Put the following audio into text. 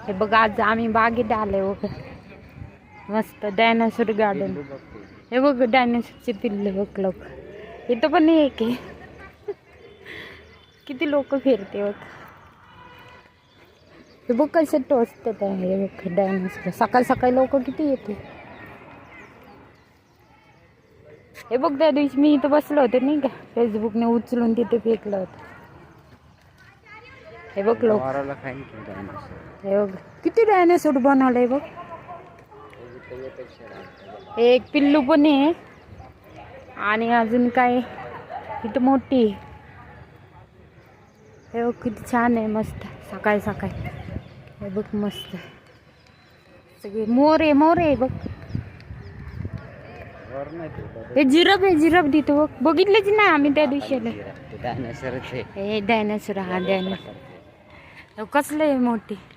हे बघ आज आम्ही बागेत आलोय बघ. मस्त डायनासोर गार्डन. हे बघ डायनासोरचे पिल्ले बघ लोक. इथं पण एक आहे. किती लोक फिरते बघ. हे बघ कसे टोचतात हे बघ डायनासोर. सकाळ सकाळी लोक किती येते. हे बघ त्या दिवशी मी इथं बसलो होते नाही का, फेसबुकने उचलून तिथे फेकलं होतं. हे बघ लोक. हे बघ किती डायनासोर बनवलंय बघ. एक पिल्लू पण आहे आणि अजून काय इथं मोठी. हे बघ किती छान आहे मस्त सकाळी सकाळी. हे बघ मस्त सगळे मोर आहे बघ. हे जिरब आहे जिरब देतो बघ. बघितलंच नाही आम्ही त्या दिवशी. हे डायनासोर हा डायनासोर कसलं आहे मोठी.